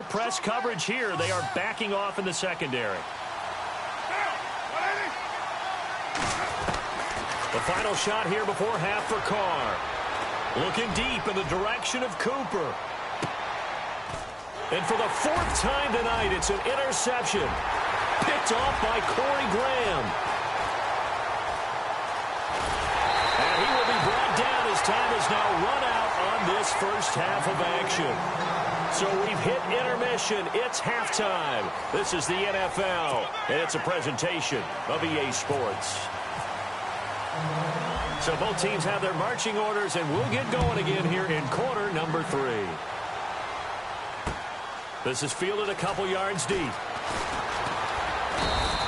press coverage here. They are backing off in the secondary. The final shot here before half for Carr. Looking deep in the direction of Cooper. And for the fourth time tonight, it's an interception. Picked off by Corey Graham. And he will be brought down as time has now run out on this first half of action. So we've hit intermission. It's halftime. This is the NFL, and it's a presentation of EA Sports. So both teams have their marching orders, and we'll get going again here in quarter number 3. This is fielded a couple yards deep.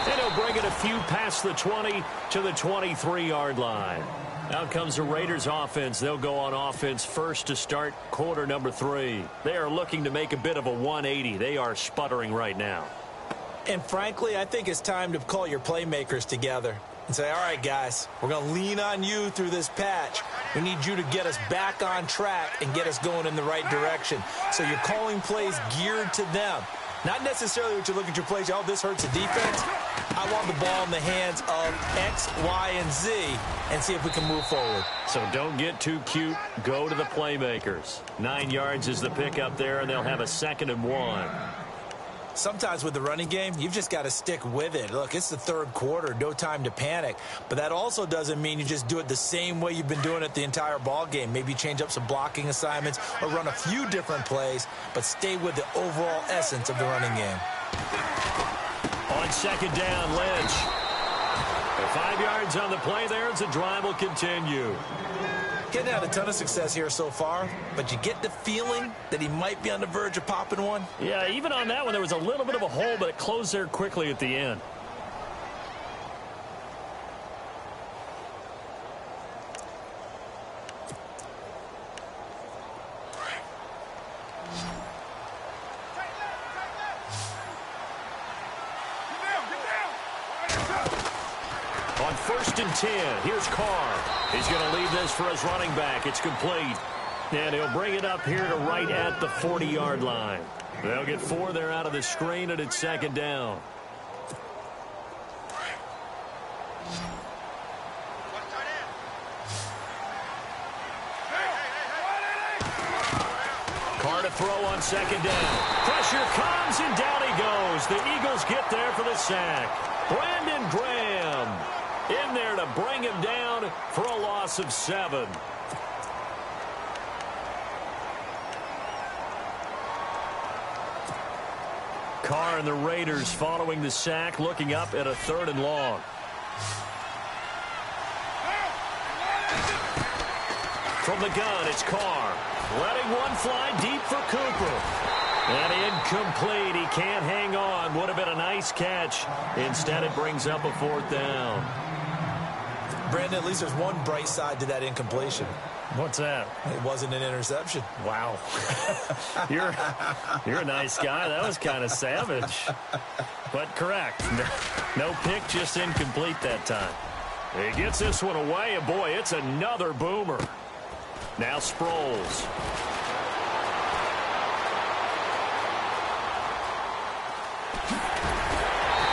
And he'll bring it a few past the 20 to the 23-yard line. Out comes the Raiders offense. They'll go on offense first to start quarter number 3. They are looking to make a bit of a 180. They are sputtering right now. And frankly, I think it's time to call your playmakers together and say, all right, guys, we're going to lean on you through this patch. We need you to get us back on track and get us going in the right direction. So you're calling plays geared to them. Not necessarily what you look at your plays, oh, this hurts the defense. I want the ball in the hands of X, Y, and Z and see if we can move forward. So don't get too cute. Go to the playmakers. 9 yards is the pickup there, and they'll have a 2nd and 1. Sometimes with the running game, you've just got to stick with it. Look, it's the third quarter, no time to panic. But that also doesn't mean you just do it the same way you've been doing it the entire ball game. Maybe change up some blocking assignments or run a few different plays, but stay with the overall essence of the running game. On 2nd down, Lynch. 5 yards on the play there as the drive will continue. Getting had a ton of success here so far, but you get the feeling that he might be on the verge of popping one. Yeah, even on that one, there was a little bit of a hole, but it closed there quickly at the end. On 1st and 10, here's Carr. He's going to leave this for his running back. It's complete. And he'll bring it up here to right at the 40-yard line. They'll get 4 there out of the screen, and it's 2nd down. Carr to throw on 2nd down. Pressure comes, and down he goes. The Eagles get there for the sack. Brandon Graham in there to bring him down for a loss of 7. Carr and the Raiders following the sack, looking up at a 3rd and long. From the gun, it's Carr. Letting one fly deep for Cooper. And incomplete. He can't hang on. Would have been a nice catch. Instead, it brings up a 4th down. Brandon, at least there's one bright side to that incompletion. What's that? It wasn't an interception. Wow. You're a nice guy. That was kind of savage. But correct. No pick, just incomplete that time. He gets this one away, and boy, it's another boomer. Now Sproles.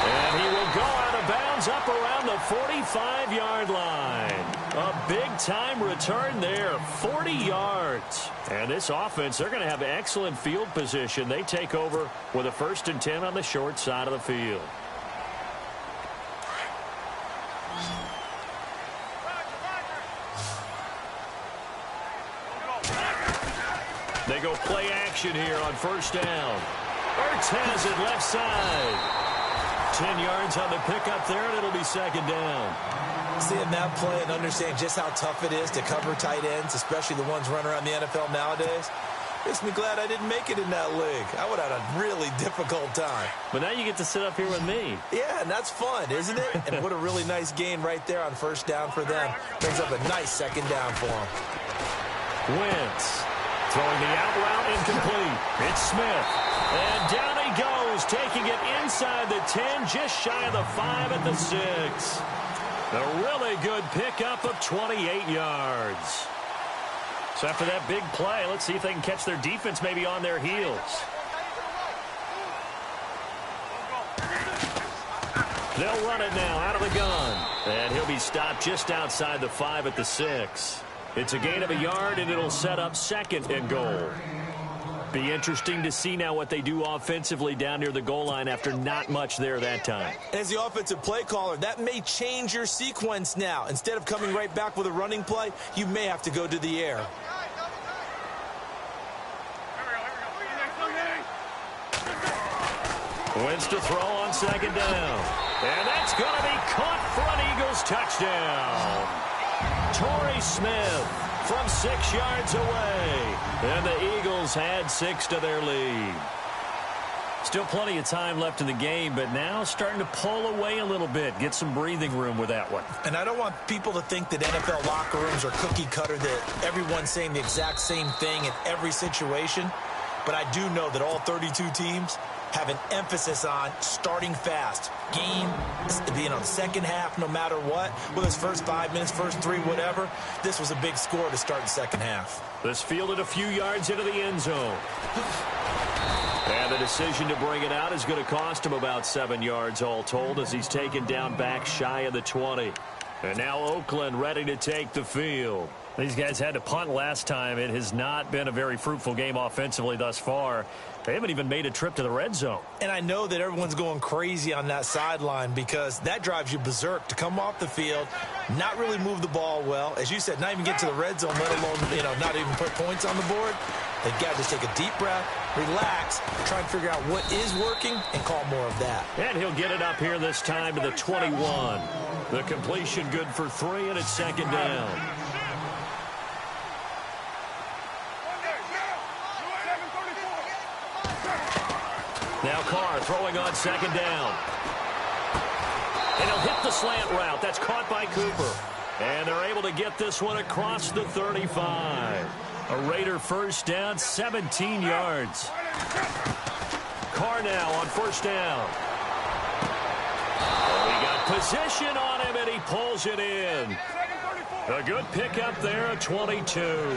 And he will go out of bounds up around the 45-yard line. A big-time return there, 40 yards. And this offense, they're going to have excellent field position. They take over with a 1st and 10 on the short side of the field. They go play action here on 1st down. Ertz has it left side. 10 yards on the pickup there, and it'll be 2nd down. Seeing that play and understand just how tough it is to cover tight ends, especially the ones running around the NFL nowadays, makes me glad I didn't make it in that league. I would have had a really difficult time. But now you get to sit up here with me. Yeah, and that's fun, isn't it? And what a really nice gain right there on 1st down for them. Brings up a nice 2nd down for them. Wentz throwing the out route incomplete. It's Smith. And down he goes, taking it inside the 10, just shy of the 5 at the 6. A really good pickup of 28 yards. So after that big play, let's see if they can catch their defense maybe on their heels. They'll run it now out of the gun. And he'll be stopped just outside the 5 at the 6. It's a gain of a yard, and it'll set up 2nd and goal. Be interesting to see now what they do offensively down near the goal line after not much there that time. As the offensive play caller, that may change your sequence now. Instead of coming right back with a running play, you may have to go to the air. Wins to throw on 2nd down. And that's going to be caught for an Eagles touchdown. Torrey Smith from 6 yards away. And the Eagles had 6 to their lead. Still plenty of time left in the game, but now starting to pull away a little bit. Get some breathing room with that one. And I don't want people to think that NFL locker rooms are cookie cutter, that everyone's saying the exact same thing in every situation. But I do know that all 32 teams have an emphasis on starting fast. Game, the second half, no matter what. Whether it's first 5 minutes, first 3, whatever. This was a big score to start the second half. This fielded a few yards into the end zone. And the decision to bring it out is going to cost him about 7 yards all told as he's taken down back shy of the 20. And now Oakland ready to take the field. These guys had to punt last time. It has not been a very fruitful game offensively thus far. They haven't even made a trip to the red zone. And I know that everyone's going crazy on that sideline because that drives you berserk to come off the field, not really move the ball well. As you said, not even get to the red zone, let alone, not even put points on the board. They've got to just take a deep breath, relax, try and figure out what is working and call more of that. And he'll get it up here this time to the 21. The completion good for 3, and it's 2nd down. Now Carr throwing on 2nd down. And he'll hit the slant route. That's caught by Cooper. And they're able to get this one across the 35. A Raider first down, 17 yards. Carr now on 1st down. Oh, he got position on him, and he pulls it in. A good pickup there, a 22.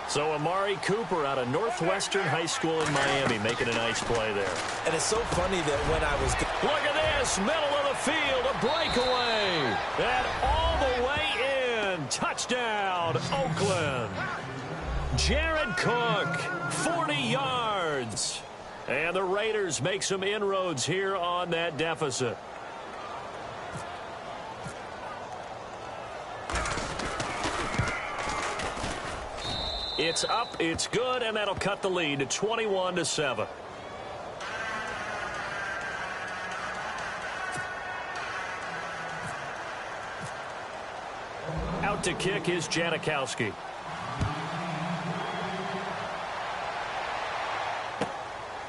So Amari Cooper out of Northwestern High School in Miami making a nice play there. And it's so funny that when I was... Look at this, middle of the field, a breakaway. And all the way in. Touchdown, Oakland. Jared Cook, 40 yards. And the Raiders make some inroads here on that deficit. It's up, it's good, and that'll cut the lead to 21-7. Out to kick is Janikowski.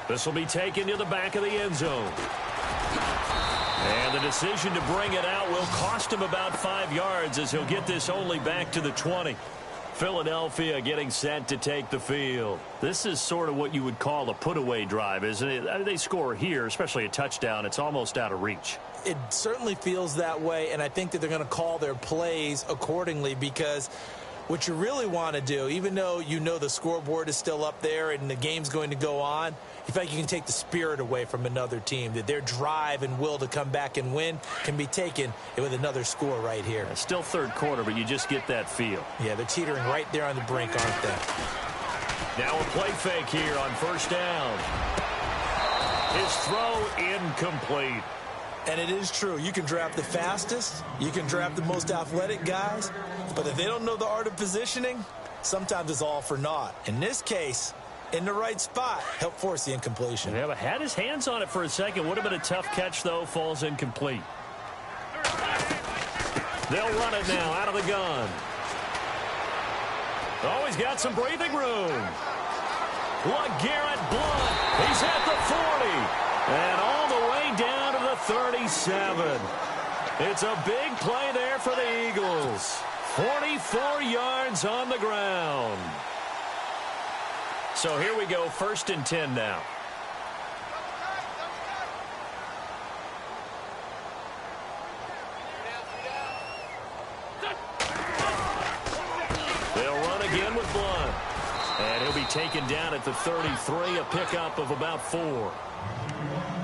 This will be taken to the back of the end zone. And the decision to bring it out will cost him about 5 yards as he'll get this only back to the 20. Philadelphia getting set to take the field. This is sort of what you would call a put-away drive, isn't it? They score here, especially a touchdown. It's almost out of reach. It certainly feels that way, and I think that they're going to call their plays accordingly because what you really want to do, even though you know the scoreboard is still up there and the game's going to go on, you feel like you can take the spirit away from another team, that their drive and will to come back and win can be taken with another score right here. It's still 3rd quarter, but you just get that feel. Yeah, they're teetering right there on the brink, aren't they? Now a play fake here on 1st down. His throw incomplete. And it is true. You can draft the fastest. You can draft the most athletic guys. But if they don't know the art of positioning, sometimes it's all for naught. In this case, in the right spot, help force the incompletion. Yeah, but had his hands on it for a second. Would have been a tough catch, though. Falls incomplete. They'll run it now out of the gun. Oh, he's got some breathing room. LeGarrette Blount. He's at the 40. And all the way down to the 37. It's a big play there for the Eagles. 44 yards on the ground. So here we go, 1st and 10 now. They'll run again with Blount. And he'll be taken down at the 33, a pickup of about 4.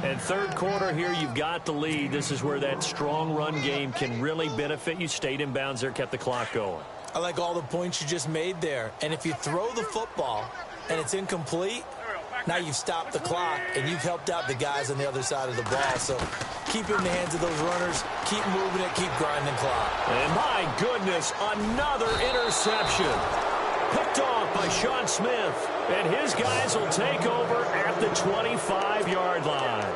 And third quarter here, you've got the lead. This is where that strong run game can really benefit you. Stayed in bounds there, kept the clock going. I like all the points you just made there. And if you throw the football and it's incomplete, now you've stopped the clock and you've helped out the guys on the other side of the ball. So keep it in the hands of those runners. Keep moving it. Keep grinding clock. And my goodness, another interception. Picked off by Sean Smith. And his guys will take over at the 25-yard line.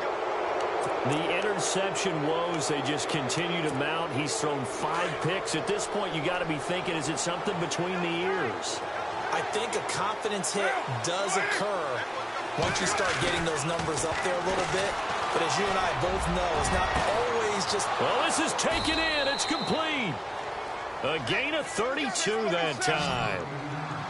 The interception woes, they just continue to mount. He's thrown 5 picks. At this point, you got to be thinking, is it something between the ears? I think a confidence hit does occur once you start getting those numbers up there a little bit. But as you and I both know, it's not always just... Well, this is taken in. It's complete. A gain of 32 that time.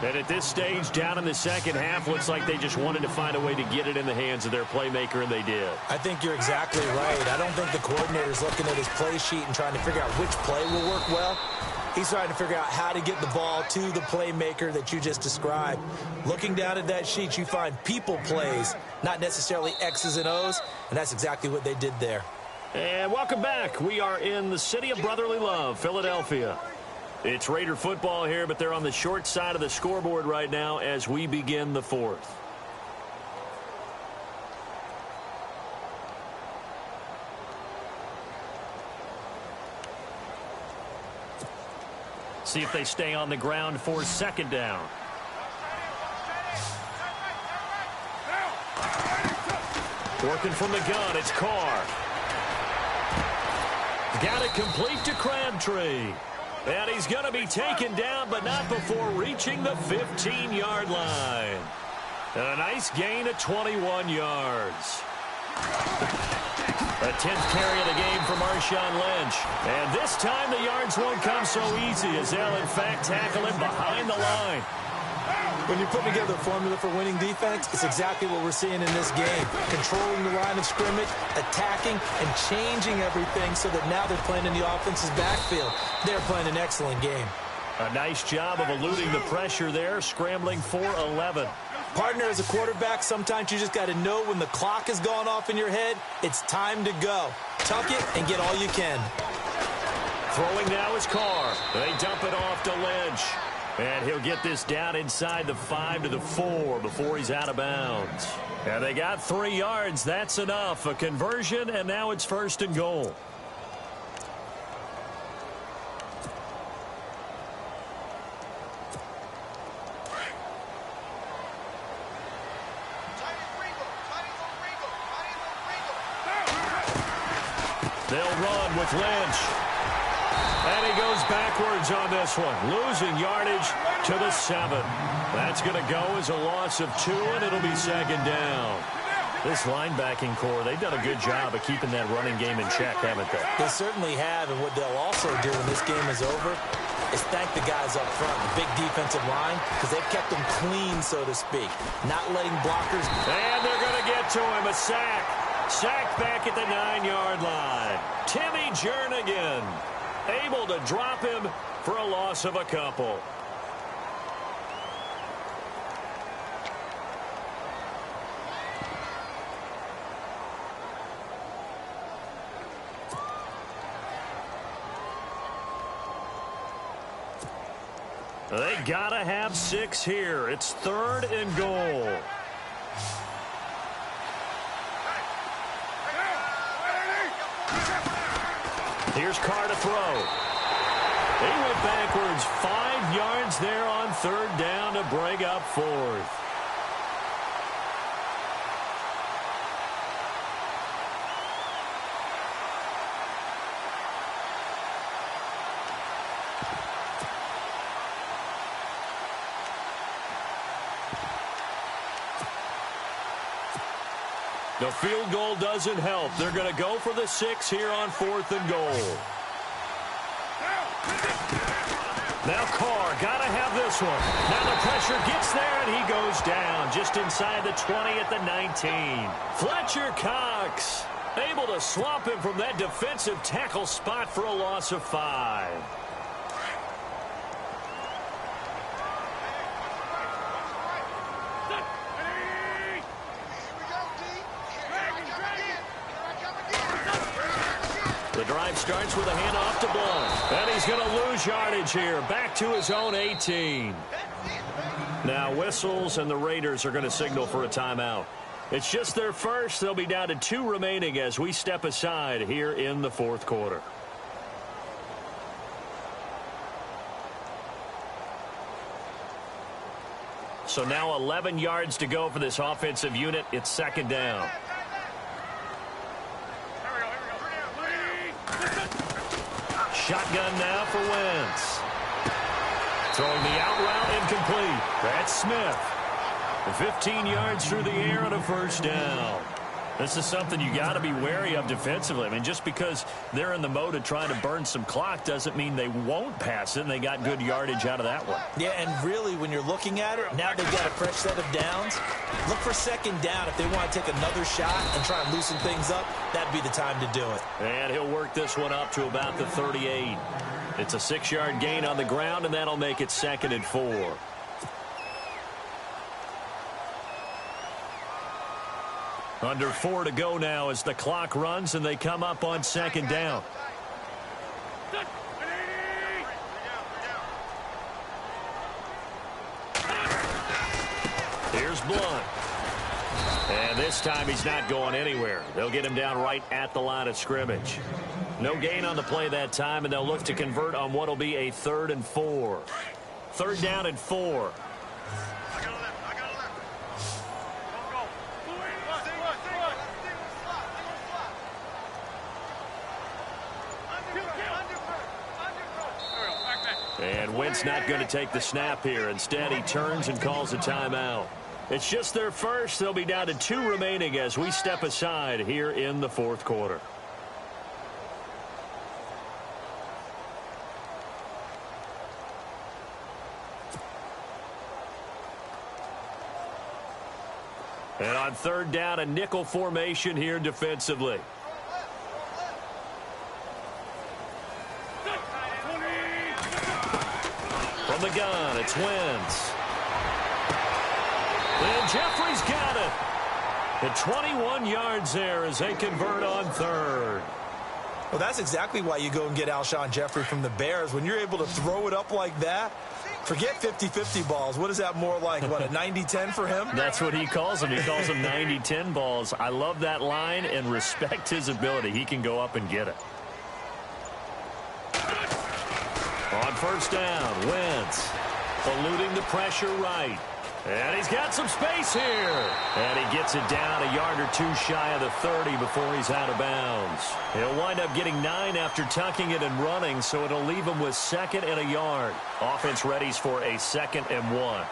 And at this stage, down in the second half, looks like they just wanted to find a way to get it in the hands of their playmaker, and they did. I think you're exactly right. I don't think the coordinator's looking at his play sheet and trying to figure out which play will work well. He's trying to figure out how to get the ball to the playmaker that you just described. Looking down at that sheet, you find people plays, not necessarily X's and O's, and that's exactly what they did there. And welcome back. We are in the city of brotherly love, Philadelphia. It's Raider football here, but they're on the short side of the scoreboard right now as we begin the fourth. See if they stay on the ground for second down. Working from the gun, it's Carr. Got it complete to Crabtree. And he's going to be taken down, but not before reaching the 15-yard line. And a nice gain of 21 yards. A 10th carry of the game for Marshawn Lynch. And this time the yards won't come so easy as they'll, in fact, tackle him behind the line. When you put together a formula for winning defense, it's exactly what we're seeing in this game. Controlling the line of scrimmage, attacking, and changing everything so that now they're playing in the offense's backfield. They're playing an excellent game. A nice job of eluding the pressure there, scrambling for 11. Partner, as a quarterback, sometimes you just got to know when the clock has gone off in your head, it's time to go. Tuck it and get all you can. Throwing now is Carr. They dump it off to Lynch. And he'll get this down inside the 5 to the 4 before he's out of bounds. And they got 3 yards. That's enough. A conversion, and now it's first and goal. They'll run with Lynch. And he goes backwards on this one, losing yardage to the 7. That's going to go as a loss of 2, and it'll be second down. This linebacking core, they've done a good job of keeping that running game in check, haven't they? They certainly have, and what they'll also do when this game is over is thank the guys up front, the big defensive line, because they've kept them clean, so to speak, not letting blockers. And they're going to get to him, a sack. Sacked back at the 9-yard line. Timmy Jernigan able to drop him for a loss of a couple. They gotta have 6 here. It's 3rd and goal. Here's Carr to throw. He went backwards 5 yards there on 3rd down to bring up 4th. The field goal doesn't help. They're going to go for the 6 here on 4th and goal. Now Carr, got to have this one. Now the pressure gets there, and he goes down just inside the 20 at the 19. Fletcher Cox able to swamp him from that defensive tackle spot for a loss of 5. The drive starts with a handoff to Blunt. And he's going to lose yardage here. Back to his own 18. Now whistles, and the Raiders are going to signal for a timeout. It's just their first. They'll be down to 2 remaining as we step aside here in the fourth quarter. So now 11 yards to go for this offensive unit. It's second down. Shotgun now for Wentz. Throwing the out route incomplete. That's Smith. 15 yards through the air and a first down. This is something you got to be wary of defensively. I mean, just because they're in the mode of trying to burn some clock doesn't mean they won't pass it, and they got good yardage out of that one. Yeah, and really, when you're looking at it, now they've got a fresh set of downs. Look for second down. If they want to take another shot and try and loosen things up, that'd be the time to do it. And he'll work this one up to about the 38. It's a 6-yard gain on the ground, and that'll make it 2nd and 4. Under 4 to go now as the clock runs and they come up on second down. Here's Blunt. And this time he's not going anywhere. They'll get him down right at the line of scrimmage. No gain on the play that time, and they'll look to convert on what will be a 3rd and 4. 3rd down and 4. And Wentz not going to take the snap here. Instead, he turns and calls a timeout. It's just their first. They'll be down to 2 remaining as we step aside here in the fourth quarter. And on 3rd down, a nickel formation here defensively. From the gun, it's Wentz. And Jeffrey's got it. At 21 yards there as they convert on 3rd. Well, that's exactly why you go and get Alshon Jeffrey from the Bears. When you're able to throw it up like that, forget 50-50 balls. What is that more like? What, a 90-10 for him? That's what he calls them. He calls them 90-10 balls. I love that line and respect his ability. He can go up and get it. On 1st down, Wentz eluding the pressure right. And he's got some space here. And he gets it down a yard or 2 shy of the 30 before he's out of bounds. He'll wind up getting 9 after tucking it and running, so it'll leave him with 2nd and a yard. Offense readies for a 2nd and 1.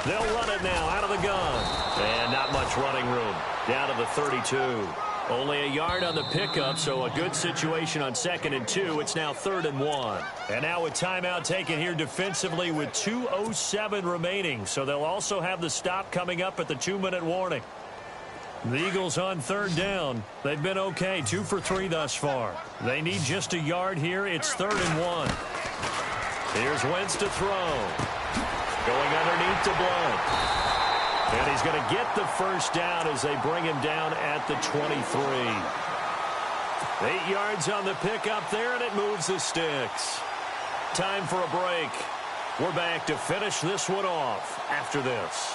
They'll run it now out of the gun. And not much running room. Down to the 32. Only a yard on the pickup, so a good situation on 2nd and 2. It's now 3rd and 1. And now a timeout taken here defensively with 2:07 remaining. So they'll also have the stop coming up at the 2-minute warning. The Eagles on 3rd down. They've been okay, 2 for 3 thus far. They need just a yard here. It's 3rd and 1. Here's Wentz to throw. Going underneath to Blunt. And he's going to get the first down as they bring him down at the 23. 8 yards on the pickup there, and it moves the sticks. Time for a break. We're back to finish this one off after this.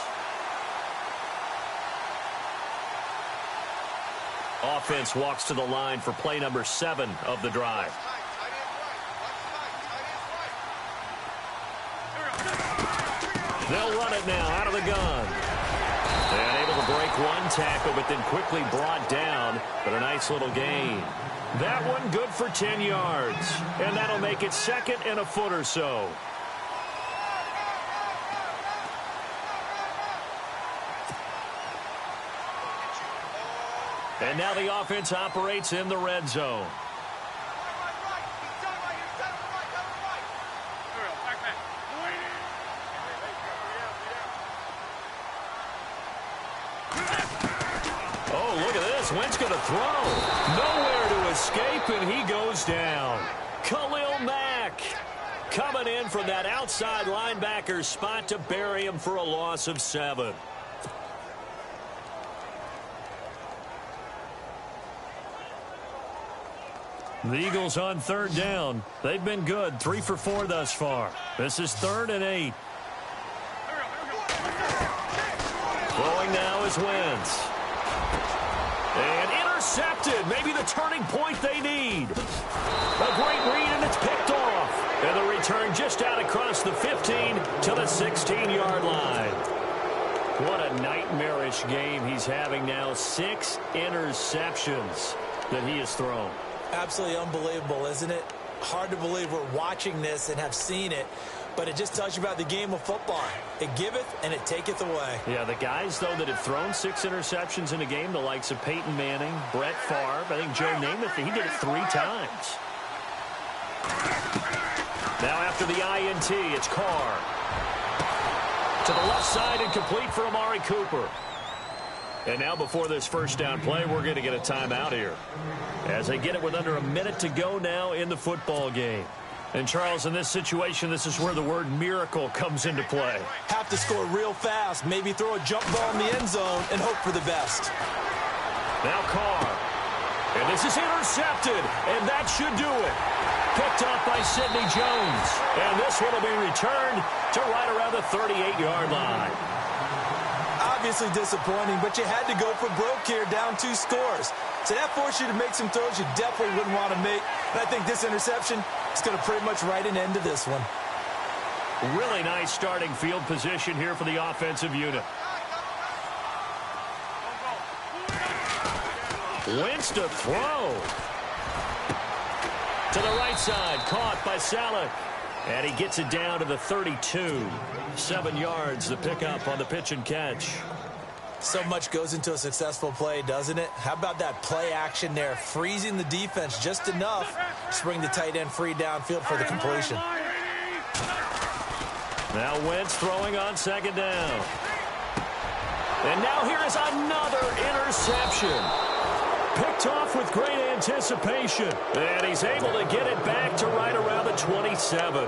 Offense walks to the line for play number 7 of the drive. They'll run it now out of the gun. And able to break one tackle, but then quickly brought down. But a nice little gain. That one good for 10 yards. And that'll make it 2nd and a foot or so. And now the offense operates in the red zone. Wentz going to throw. Nowhere to escape, and he goes down. Khalil Mack coming in from that outside linebacker spot to bury him for a loss of 7. The Eagles on third down. They've been good, 3 for 4 thus far. This is 3rd and 8. Throwing now is Wentz. And intercepted. Maybe the turning point they need. A great read, and it's picked off. And the return just out across the 15 to the 16-yard line. What a nightmarish game he's having now. 6 interceptions that he has thrown. Absolutely unbelievable, isn't it? Hard to believe we're watching this and have seen it, but it just tells you about the game of football. It giveth and it taketh away. Yeah, the guys, though, that have thrown 6 interceptions in a game, the likes of Peyton Manning, Brett Favre, I think Joe Namath, he did it 3 times. Now after the INT, it's Carr. To the left side and complete for Amari Cooper. And now before this first down play, we're going to get a timeout here. As they get it with under a minute to go now in the football game. And, Charles, in this situation, this is where the word miracle comes into play. Have to score real fast, maybe throw a jump ball in the end zone and hope for the best. Now Carr. And this is intercepted, and that should do it. Picked off by Sidney Jones. And this one will be returned to right around the 38-yard line. Obviously disappointing, but you had to go for broke here, down 2 scores. So that forced you to make some throws you definitely wouldn't want to make. And I think this interception is going to pretty much write an end to this one. Really nice starting field position here for the offensive unit. Wentz to throw. To the right side, caught by Saleh. And he gets it down to the 32. 7 yards, the pickup on the pitch and catch. So much goes into a successful play, doesn't it? How about that play action there, freezing the defense just enough to bring the tight end free downfield for the completion. Now Wentz throwing on 2nd down. And now here is another interception. Picked off with great anticipation. And he's able to get it back to right around the 27.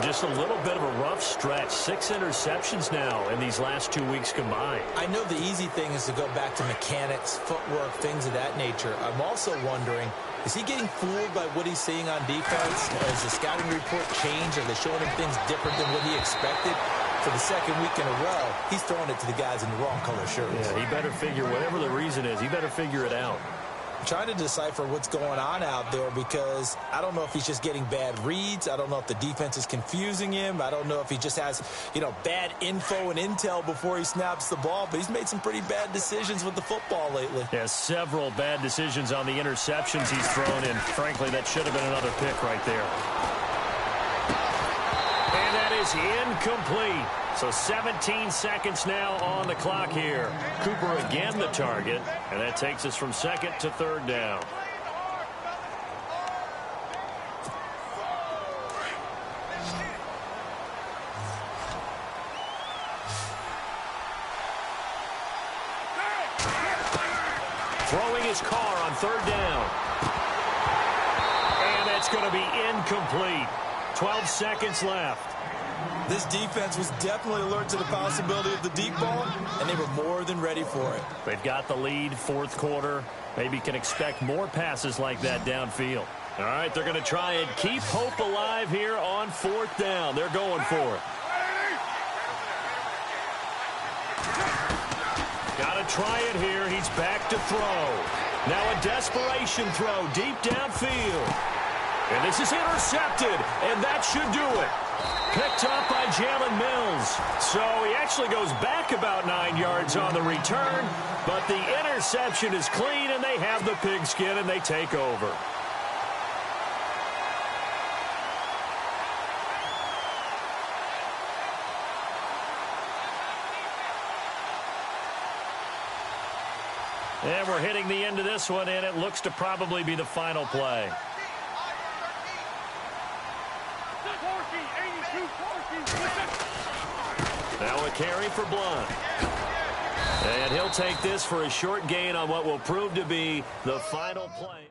Just a little bit of a rough stretch. 6 interceptions now in these last 2 weeks combined. I know the easy thing is to go back to mechanics, footwork, things of that nature. I'm also wondering, is he getting fooled by what he's seeing on defense? Has the scouting report changed? Are they showing him things different than what he expected? For the 2nd week in a row, he's throwing it to the guys in the wrong color shirts. Yeah, he better figure, whatever the reason is, he better figure it out. I'm trying to decipher what's going on out there because I don't know if he's just getting bad reads. I don't know if the defense is confusing him. I don't know if he just has, bad info and intel before he snaps the ball. But he's made some pretty bad decisions with the football lately. Yeah, several bad decisions on the interceptions he's thrown in. Frankly, that should have been another pick right there. And that is incomplete. So 17 seconds now on the clock here. Cooper again the target, and that takes us from 2nd to 3rd down. Throwing his Carr on 3rd down. And that's going to be incomplete. 12 seconds left. This defense was definitely alert to the possibility of the deep ball, and they were more than ready for it. They've got the lead, 4th quarter. Maybe can expect more passes like that downfield. All right, they're going to try and keep hope alive here on 4th down. They're going for it. Got to try it here. He's back to throw. Now a desperation throw deep downfield. And this is intercepted, and that should do it. Picked up by Jalen Mills. So he actually goes back about 9 yards on the return, but the interception is clean, and they have the pigskin, and they take over. And we're hitting the end of this one, and it looks to probably be the final play. Now a carry for Blunt. And he'll take this for a short gain on what will prove to be the final play.